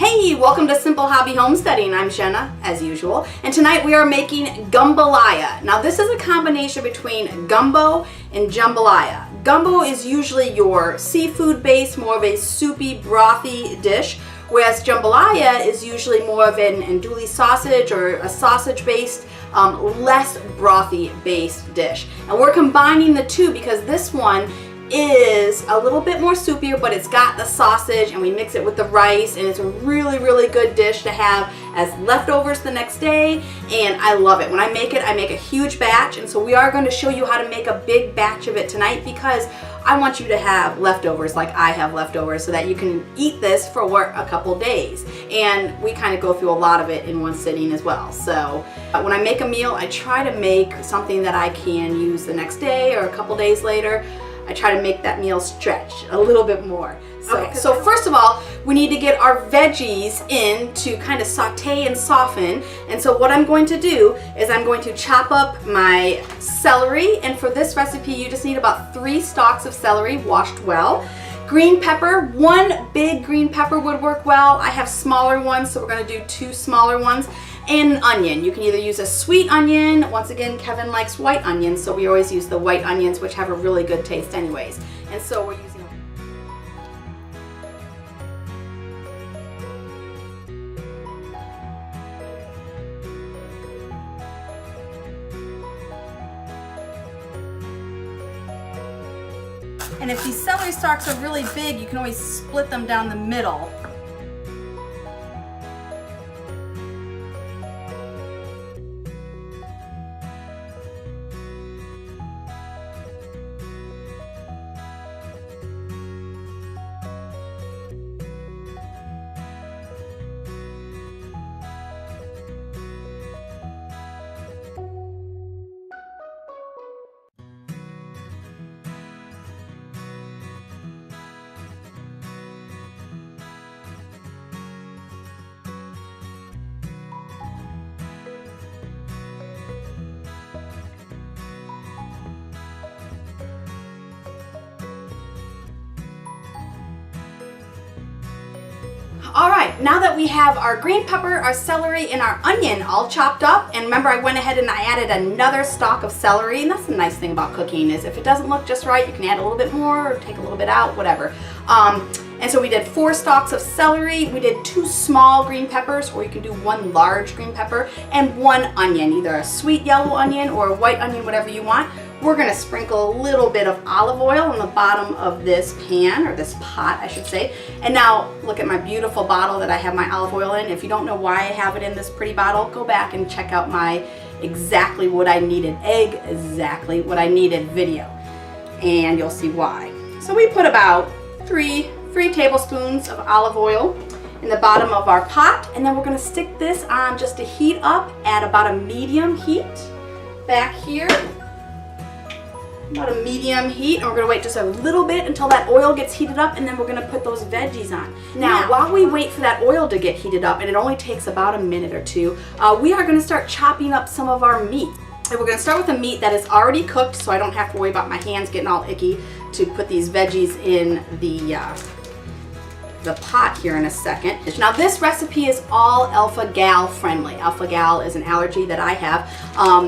Hey, welcome to Simple Hobby Homesteading. I'm Jenna, as usual, and tonight we are making Gumbalaya. Now this is a combination between gumbo and jambalaya. Gumbo is usually your seafood based, more of a soupy, brothy dish, whereas jambalaya is usually more of an andouille sausage or a sausage based, less brothy based dish. And we're combining the two because this one is a little bit more soupier, but it's got the sausage and we mix it with the rice, and it's a really good dish to have as leftovers the next day, and I love it. When I make it, I make a huge batch, and so we are going to show you how to make a big batch of it tonight because I want you to have leftovers like I have leftovers so that you can eat this for a couple days. And we kind of go through a lot of it in one sitting as well. So when I make a meal, I try to make something that I can use the next day or a couple days later. I try to make that meal stretch a little bit more. So first of all, we need to get our veggies in to kind of saute and soften. And so what I'm going to do is I'm going to chop up my celery. And for this recipe, you just need about 3 stalks of celery washed well. Green pepper, 1 big green pepper would work well. I have smaller ones, so we're going to do 2 smaller ones. And an onion. You can either use a sweet onion. Once again, Kevin likes white onions, so we always use the white onions, which have a really good taste anyways. And so we're using And if these celery stalks are really big, you can always split them down the middle. All right, now that we have our green pepper, our celery, and our onion all chopped up, and remember I went ahead and I added another stalk of celery, and that's the nice thing about cooking is if it doesn't look just right, you can add a little bit more or take a little bit out, whatever. And so we did 4 stalks of celery, we did 2 small green peppers, or you can do 1 large green pepper, and 1 onion, either a sweet yellow onion or a white onion, whatever you want. We're gonna sprinkle a little bit of olive oil on the bottom of this pan, or this pot, I should say. And now look at my beautiful bottle that I have my olive oil in. If you don't know why I have it in this pretty bottle, go back and check out my exactly what I needed video, and you'll see why. So we put about 3 tablespoons of olive oil in the bottom of our pot, and then we're gonna stick this on just to heat up at about a medium heat back here. About a medium heat, and we're gonna wait just a little bit until that oil gets heated up, and then we're gonna put those veggies on. Now, while we wait for that oil to get heated up, and it only takes about a minute or 2, we are gonna start chopping up some of our meat. And we're gonna start with the meat that is already cooked, so I don't have to worry about my hands getting all icky to put these veggies in the pot here in a second. Now this recipe is all alpha-gal friendly. Alpha-gal is an allergy that I have,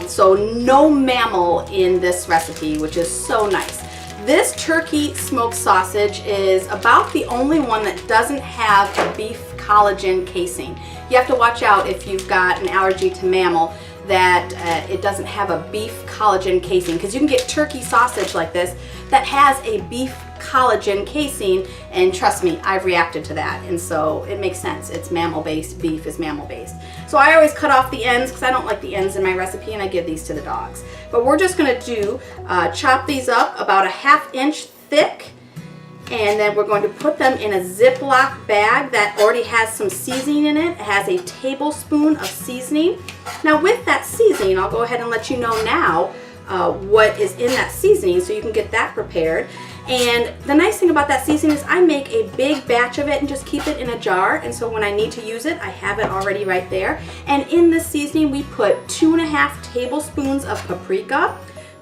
so no mammal in this recipe, which is so nice. This turkey smoked sausage is about the only one that doesn't have a beef collagen casing. You have to watch out if you've got an allergy to mammal that it doesn't have a beef collagen casing, because you can get turkey sausage like this that has a beef collagen casing, and trust me, I've reacted to that, and so it makes sense. It's mammal based, beef is mammal based. So I always cut off the ends because I don't like the ends in my recipe, and I give these to the dogs. But we're just gonna do chop these up about a 1/2 inch thick, and then we're going to put them in a Ziploc bag that already has some seasoning in it. It has a tablespoon of seasoning. Now with that seasoning, I'll go ahead and let you know now what is in that seasoning so you can get that prepared. And the nice thing about that seasoning is I make a big batch of it and just keep it in a jar, and so when I need to use it, I have it already right there. And in this seasoning, we put 2.5 tablespoons of paprika,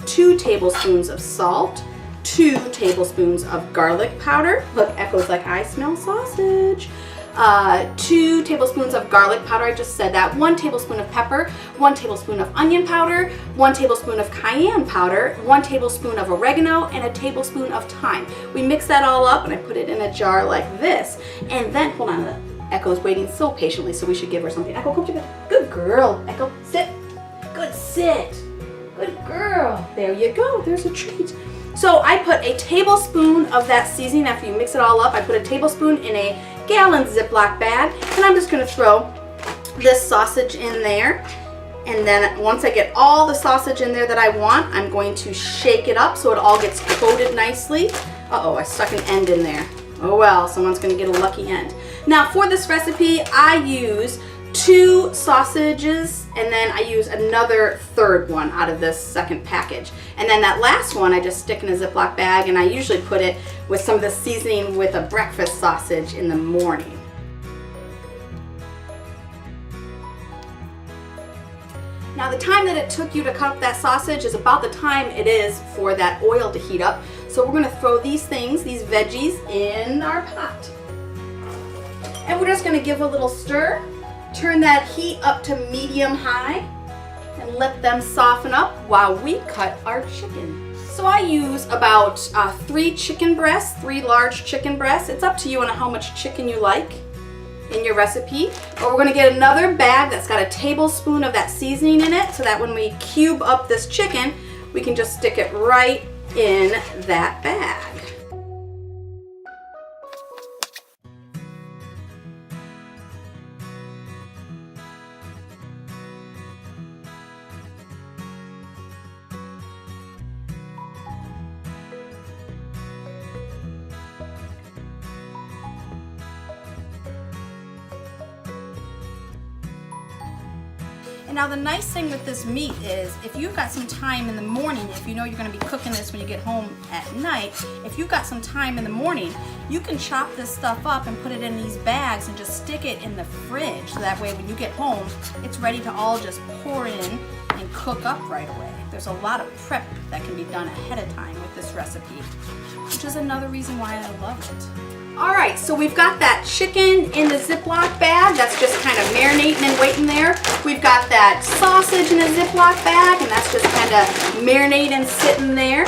2 tablespoons of salt, 2 tablespoons of garlic powder. Look, Echo's like, I smell sausage. 2 tablespoons of garlic powder, I just said that, 1 tablespoon of pepper, 1 tablespoon of onion powder, 1 tablespoon of cayenne powder, 1 tablespoon of oregano, and a tablespoon of thyme. We mix that all up and I put it in a jar like this. And then, hold on, Echo's waiting so patiently, so we should give her something. Echo, come to bed. Good girl. Echo, sit. Good sit. Good girl. There you go. There's a treat. So I put a tablespoon of that seasoning. After you mix it all up, I put a tablespoon in a gallon Ziploc bag, and I'm just going to throw this sausage in there. And then once I get all the sausage in there that I want, I'm going to shake it up so it all gets coated nicely. Uh-oh, I stuck an end in there. Oh well, someone's going to get a lucky end. Now for this recipe, I use 2 sausages, and then I use another third one out of this second package. And then that last one I just stick in a Ziploc bag, and I usually put it with some of the seasoning with a breakfast sausage in the morning. Now the time that it took you to cut up that sausage is about the time it is for that oil to heat up. So we're going to throw these things, these veggies, in our pot. And we're just going to give a little stir. Turn that heat up to medium-high and let them soften up while we cut our chicken. So I use about 3 chicken breasts, 3 large chicken breasts. It's up to you on how much chicken you like in your recipe. But we're going to get another bag that's got a tablespoon of that seasoning in it, so that when we cube up this chicken, we can just stick it right in that bag. And now the nice thing with this meat is, if you've got some time in the morning, if you know you're going to be cooking this when you get home at night, if you've got some time in the morning, you can chop this stuff up and put it in these bags and just stick it in the fridge. So that way when you get home, it's ready to all just pour in and cook up right away. There's a lot of prep that can be done ahead of time with this recipe, which is another reason why I love it. Alright, so we've got that chicken in the Ziploc bag that's just kind of marinating and waiting there. We've got that sausage in a Ziploc bag, and that's just kind of marinating and sitting there.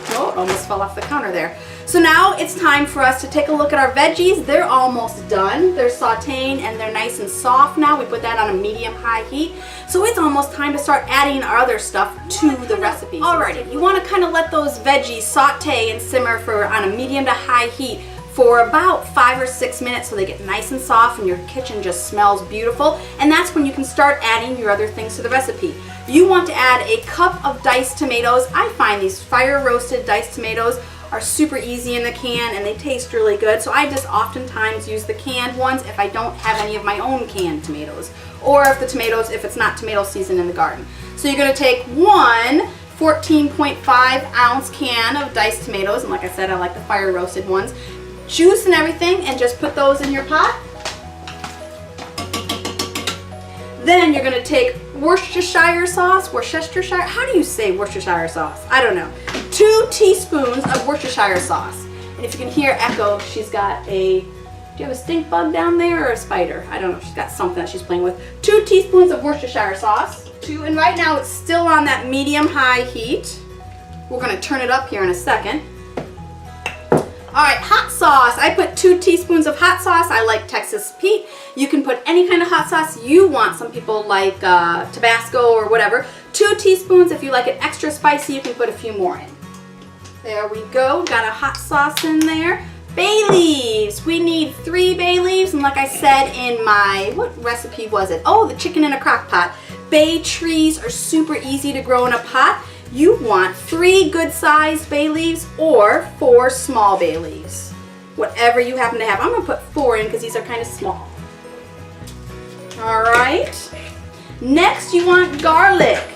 Oh, it almost fell off the counter there. So now it's time for us to take a look at our veggies. They're almost done. They're sauteing and they're nice and soft now. We put that on a medium-high heat. So it's almost time to start adding our other stuff to the recipe. Alrighty, you want to kind of let those veggies saute and simmer on a medium to high heat for about 5 or 6 minutes so they get nice and soft and your kitchen just smells beautiful. And that's when you can start adding your other things to the recipe. You want to add a cup of diced tomatoes. I find these fire roasted diced tomatoes are super easy in the can and they taste really good. So I just oftentimes use the canned ones if I don't have any of my own canned tomatoes. Or if it's not tomato season in the garden. So you're going to take one 14.5 ounce can of diced tomatoes, and like I said, I like the fire roasted ones. Juice and everything, and just put those in your pot. Then you're going to take Worcestershire sauce, how do you say Worcestershire sauce? I don't know. 2 teaspoons of Worcestershire sauce. And if you can hear Echo, she's got do you have a stink bug down there or a spider? I don't know, she's got something that she's playing with. 2 teaspoons of Worcestershire sauce. And right now it's still on that medium-high heat. We're going to turn it up here in a second. Alright, hot sauce. I put 2 teaspoons of hot sauce. I like Texas Pete. You can put any kind of hot sauce you want. Some people like Tabasco or whatever. 2 teaspoons. If you like it extra spicy, you can put a few more in. There we go. Got a hot sauce in there. Bay leaves. We need 3 bay leaves. And like I said in my, what recipe was it? Oh, the chicken in a crock pot. Bay trees are super easy to grow in a pot. You want 3 good-sized bay leaves or 4 small bay leaves. Whatever you happen to have. I'm going to put 4 in because these are kind of small. Alright. Next you want garlic.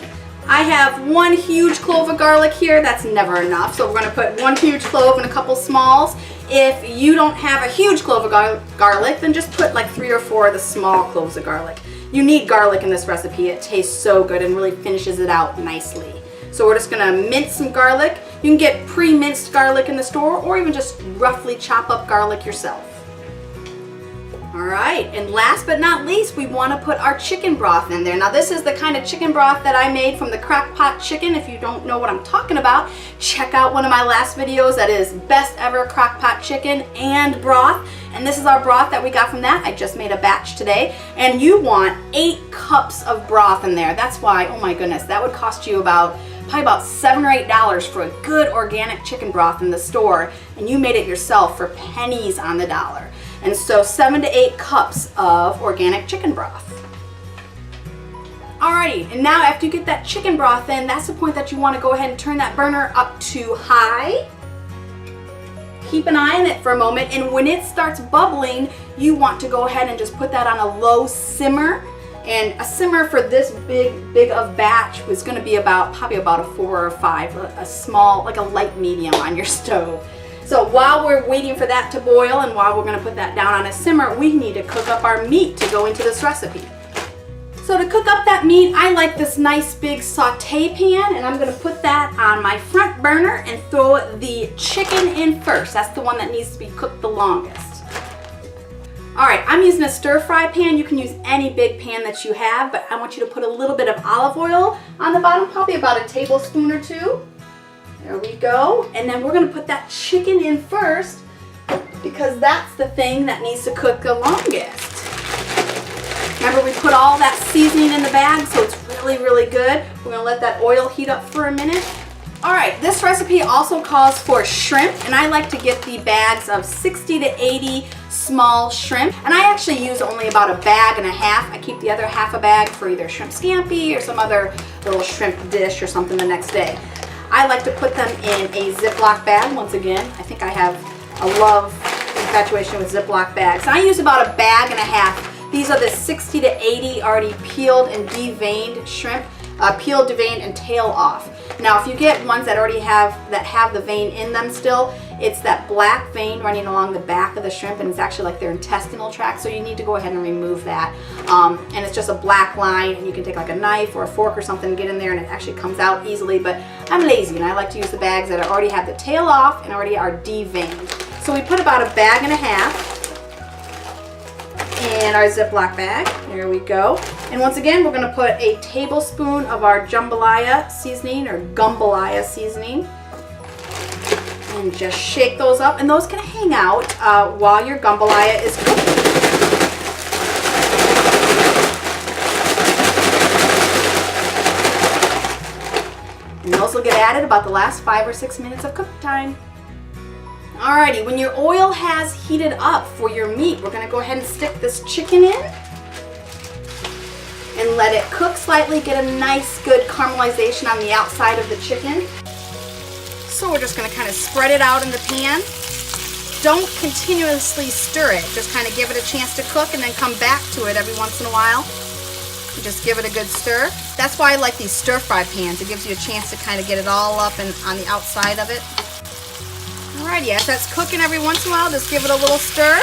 I have 1 huge clove of garlic here. That's never enough. So we're going to put 1 huge clove and a couple smalls. If you don't have a huge clove of garlic, then just put like 3 or 4 of the small cloves of garlic. You need garlic in this recipe. It tastes so good and really finishes it out nicely. So we're just going to mince some garlic. You can get pre-minced garlic in the store or even just roughly chop up garlic yourself. All right, and last but not least, we want to put our chicken broth in there. Now this is the kind of chicken broth that I made from the crock pot chicken. If you don't know what I'm talking about, check out one of my last videos that is best ever crock pot chicken and broth. And this is our broth that we got from that. I just made a batch today. And you want 8 cups of broth in there. That's why, oh my goodness, that would cost you probably about $7 or $8 for a good organic chicken broth in the store. And you made it yourself for pennies on the dollar. And so 7 to 8 cups of organic chicken broth. Alrighty, and now after you get that chicken broth in, that's the point that you want to go ahead and turn that burner up to high. Keep an eye on it for a moment, and when it starts bubbling, you want to go ahead and just put that on a low simmer. And a simmer for this big of batch was going to be probably about a 4 or 5, a small, like a light medium on your stove. So while we're waiting for that to boil and while we're going to put that down on a simmer, we need to cook up our meat to go into this recipe. So to cook up that meat, I like this nice big saute pan, and I'm going to put that on my front burner and throw the chicken in first. That's the one that needs to be cooked the longest. Alright, I'm using a stir fry pan. You can use any big pan that you have, but I want you to put a little bit of olive oil on the bottom, probably about a tablespoon or 2. There we go. And then we're going to put that chicken in first because that's the thing that needs to cook the longest. Remember, we put all that seasoning in the bag, so it's really good. We're going to let that oil heat up for a minute. Alright, this recipe also calls for shrimp, and I like to get the bags of 60 to 80 small shrimp. And I actually use only about 1.5 bags. I keep the other half a bag for either shrimp scampi or some other little shrimp dish or something the next day. I like to put them in a Ziploc bag. Once again, I think I have a love infatuation with Ziploc bags. And I use about 1.5 bags. These are the 60 to 80 already peeled and deveined shrimp, peeled, deveined, and tail off. Now, if you get ones that already have the vein in them still, it's that black vein running along the back of the shrimp, and it's actually like their intestinal tract, so you need to go ahead and remove that. And it's just a black line, and you can take like a knife or a fork or something and get in there, and it actually comes out easily, but I'm lazy, and I like to use the bags that already have the tail off and already are deveined. So we put about 1.5 bags in our Ziploc bag. There we go. And once again, we're going to put a tablespoon of our jambalaya seasoning or Gumbalaya seasoning. And just shake those up. And those can hang out while your Gumbalaya is cooking. And those will get added about the last 5 or 6 minutes of cook time. Alrighty, when your oil has heated up for your meat, we're going to go ahead and stick this chicken in and let it cook slightly, get a nice good caramelization on the outside of the chicken. So we're just going to kind of spread it out in the pan. Don't continuously stir it, just kind of give it a chance to cook and then come back to it every once in a while. And just give it a good stir. That's why I like these stir fry pans. It gives you a chance to kind of get it all up and on the outside of it. Alrighty, as that's cooking every once in a while, just give it a little stir.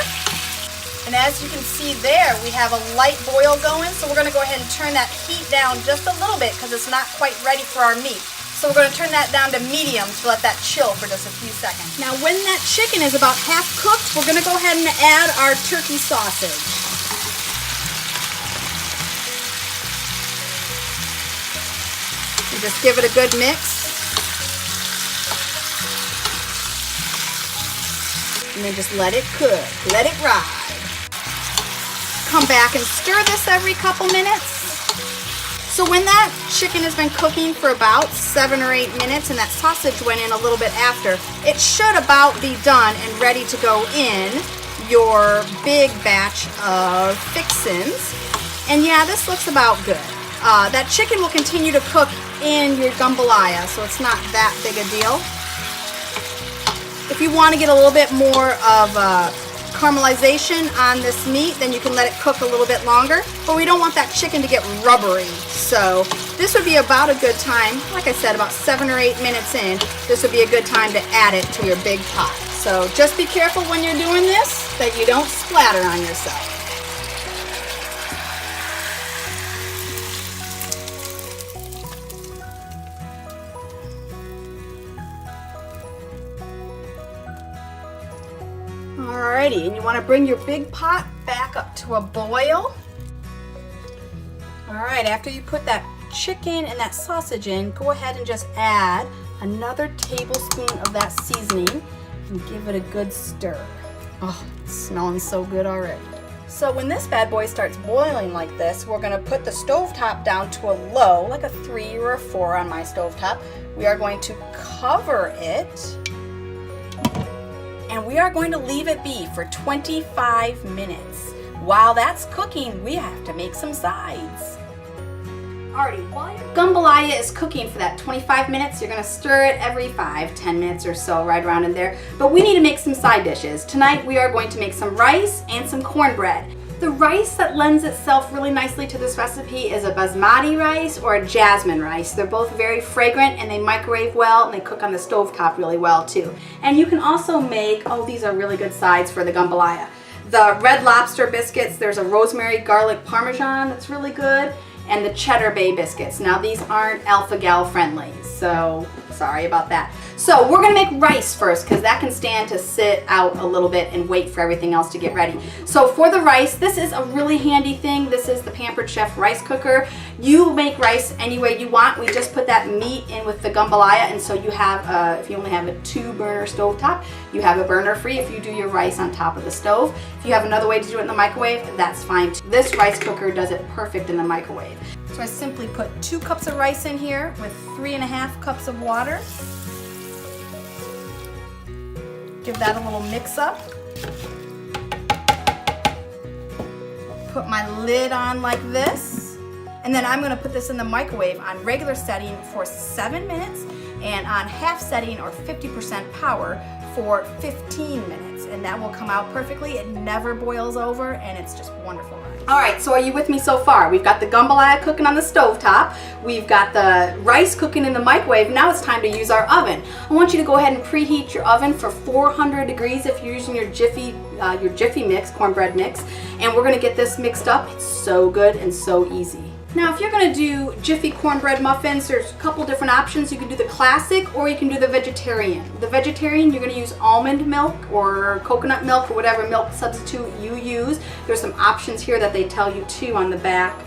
And as you can see there, we have a light boil going, so we're going to go ahead and turn that heat down just a little bit because it's not quite ready for our meat. So we're going to turn that down to medium to let that chill for just a few seconds. Now when that chicken is about half cooked, we're going to go ahead and add our turkey sausage. And just give it a good mix. And then just let it cook, let it ride. Come back and stir this every couple minutes. So when that chicken has been cooking for about 7 or 8 minutes and that sausage went in a little bit after, it should about be done and ready to go in your big batch of fixins. And yeah, this looks about good. That chicken will continue to cook in your Gumbalaya, so it's not that big a deal. If you want to get a little bit more of caramelization on this meat, then you can let it cook a little bit longer, but we don't want that chicken to get rubbery. So this would be about a good time, like I said, about 7 or 8 minutes in, this would be a good time to add it to your big pot. So just be careful when you're doing this that you don't splatter on yourself. Alrighty, and you want to bring your big pot back up to a boil. All right, after you put that chicken and that sausage in, go ahead and just add another tablespoon of that seasoning and give it a good stir. Oh, it's smelling so good already. So when this bad boy starts boiling like this, we're gonna put the stovetop down to a low, like a 3 or a 4 on my stovetop. We are going to cover it, and we are going to leave it be for 25 minutes. While that's cooking, we have to make some sides. Alrighty, while your Gumbalaya is cooking for that 25 minutes, you're gonna stir it every 5-10 minutes or so, right around in there. But we need to make some side dishes. Tonight we are going to make some rice and some cornbread. The rice that lends itself really nicely to this recipe is a basmati rice or a jasmine rice. They're both very fragrant and they microwave well and they cook on the stovetop really well too. And you can also make, oh, these are really good sides for the Gumbalaya. The red lobster biscuits, there's a rosemary garlic parmesan that's really good, and the cheddar bay biscuits. Now these aren't alpha-gal friendly, so sorry about that. So we're gonna make rice first because that can stand to sit out a little bit and wait for everything else to get ready. So for the rice, this is a really handy thing. This is the Pampered Chef rice cooker. You make rice any way you want. We just put that meat in with the Gumbalaya, and so you have, if you only have a 2-burner stovetop, you have a burner free if you do your rice on top of the stove. If you have another way to do it in the microwave, that's fine too. This rice cooker does it perfect in the microwave. So I simply put 2 cups of rice in here with 3.5 cups of water. Give that a little mix up. Put my lid on like this. And then I'm gonna put this in the microwave on regular setting for 7 minutes and on half setting or 50% power for 15 minutes. And that will come out perfectly. It never boils over and it's just wonderful. All right, so are you with me so far? We've got the Gumbalaya cooking on the stovetop. We've got the rice cooking in the microwave. Now it's time to use our oven. I want you to go ahead and preheat your oven for 400 degrees if you're using your Jiffy mix, cornbread mix. And we're gonna get this mixed up. It's so good and so easy. Now, if you're gonna do Jiffy cornbread muffins, there's a couple different options. You can do the classic or you can do the vegetarian. The vegetarian, you're gonna use almond milk or coconut milk or whatever milk substitute you use. There's some options here that they tell you too on the back.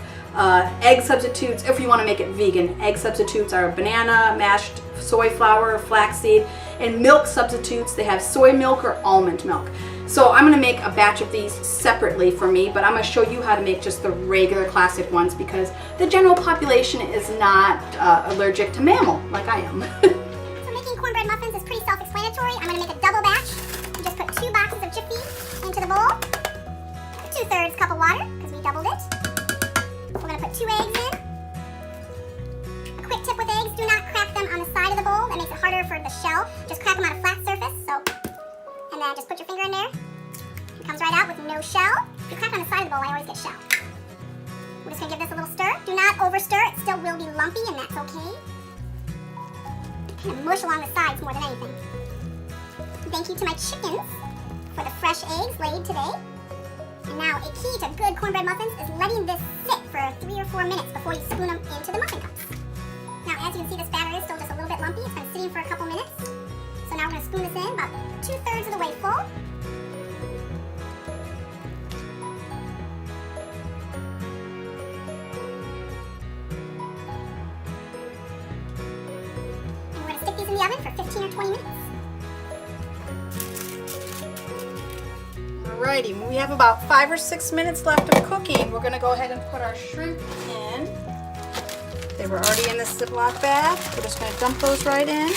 Egg substitutes, if you wanna make it vegan, egg substitutes are banana, mashed soy flour, flaxseed, and milk substitutes, they have soy milk or almond milk. So I'm gonna make a batch of these separately for me, but I'm gonna show you how to make just the regular classic ones because the general population is not allergic to mammal like I am. So making cornbread muffins is pretty self-explanatory. I'm gonna make a double batch. You just put 2 boxes of Jiffy into the bowl, 2/3 cup of water because we doubled it. We're gonna put 2 eggs in. A quick tip with eggs, do not crack them on the side of the bowl. That makes it harder for the shell. Just crack them on a flat surface. And then just put your finger in there. It comes right out with no shell. If you crack on the side of the bowl, I always get shell. We're just gonna give this a little stir. Do not over stir, it still will be lumpy and that's okay. Kind of mush along the sides more than anything. Thank you to my chickens for the fresh eggs laid today. And now a key to good cornbread muffins is letting this sit for 3 or 4 minutes before you spoon them into the muffin cups. Now as you can see, this batter is still just a little bit lumpy. It's been sitting for a couple minutes. So now we're gonna spoon this in about 2/3 of the way full. And we're gonna stick these in the oven for 15 or 20 minutes. Alrighty, we have about 5 or 6 minutes left of cooking. We're gonna go ahead and put our shrimp in. They were already in the Ziploc bag. We're just gonna dump those right in.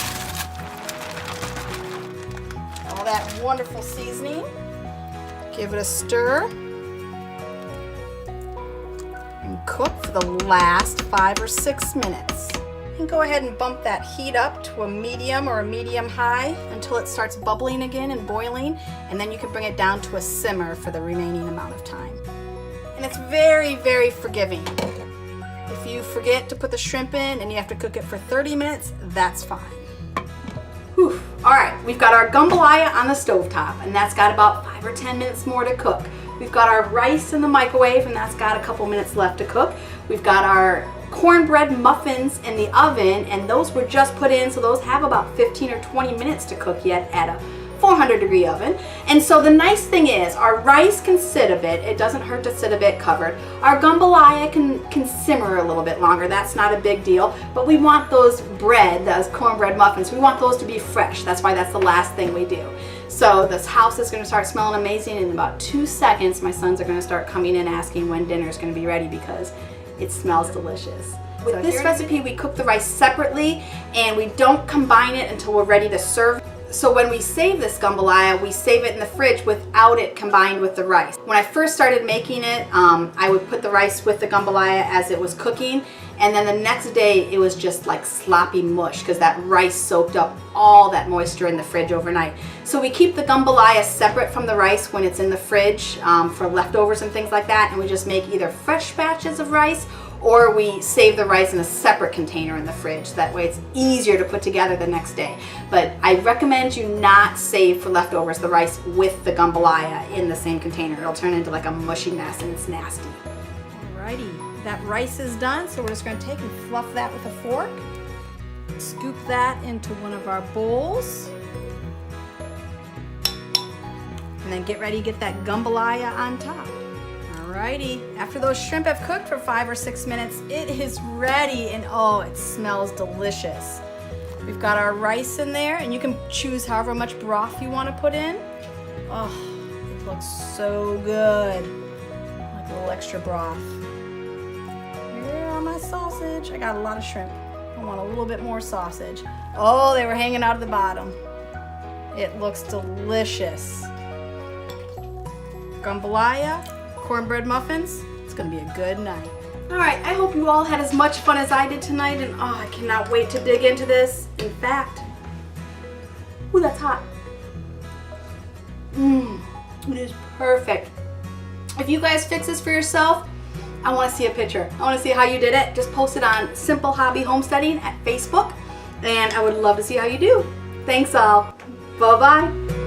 All that wonderful seasoning. Give it a stir. And cook for the last 5 or 6 minutes. And go ahead and bump that heat up to a medium or a medium high until it starts bubbling again and boiling, and then you can bring it down to a simmer for the remaining amount of time. And it's very, very forgiving. If you forget to put the shrimp in and you have to cook it for 30 minutes, that's fine. Whew. All right, we've got our Gumbalaya on the stovetop, and that's got about 5 or 10 minutes more to cook. We've got our rice in the microwave, and that's got a couple minutes left to cook. We've got our cornbread muffins in the oven, and those were just put in, so those have about 15 or 20 minutes to cook yet at a 400 degree oven. And so the nice thing is our rice can sit a bit. It doesn't hurt to sit a bit covered. Our Gumbalaya can simmer a little bit longer. That's not a big deal. But we want those cornbread muffins, we want those to be fresh. That's why that's the last thing we do. So this house is going to start smelling amazing. In about 2 seconds, my sons are going to start coming in asking when dinner is going to be ready because it smells delicious. With this recipe, we cook the rice separately and we don't combine it until we're ready to serve. So when we save this Gumbalaya, we save it in the fridge without it combined with the rice. When I first started making it, I would put the rice with the Gumbalaya as it was cooking, and then the next day it was just like sloppy mush because that rice soaked up all that moisture in the fridge overnight. So we keep the Gumbalaya separate from the rice when it's in the fridge for leftovers and things like that, and we just make either fresh batches of rice or we save the rice in a separate container in the fridge. That way it's easier to put together the next day. But I recommend you not save for leftovers the rice with the Gumbalaya in the same container. It'll turn into like a mushy mess and it's nasty. Alrighty, that rice is done, so we're just gonna take and fluff that with a fork. Scoop that into one of our bowls. And then get ready to get that Gumbalaya on top. Alrighty, after those shrimp have cooked for 5 or 6 minutes, it is ready and oh, it smells delicious. We've got our rice in there and you can choose however much broth you want to put in. Oh, it looks so good. Like a little extra broth. Here on my sausage. I got a lot of shrimp. I want a little bit more sausage. Oh, they were hanging out of the bottom. It looks delicious. Gumbalaya, cornbread muffins, it's gonna be a good night. All right, I hope you all had as much fun as I did tonight, and oh, I cannot wait to dig into this. In fact, ooh, that's hot. It is perfect. If you guys fix this for yourself, I wanna see a picture. I wanna see how you did it. Just post it on Simple Hobby Homesteading at Facebook, and I would love to see how you do. Thanks all, bye-bye.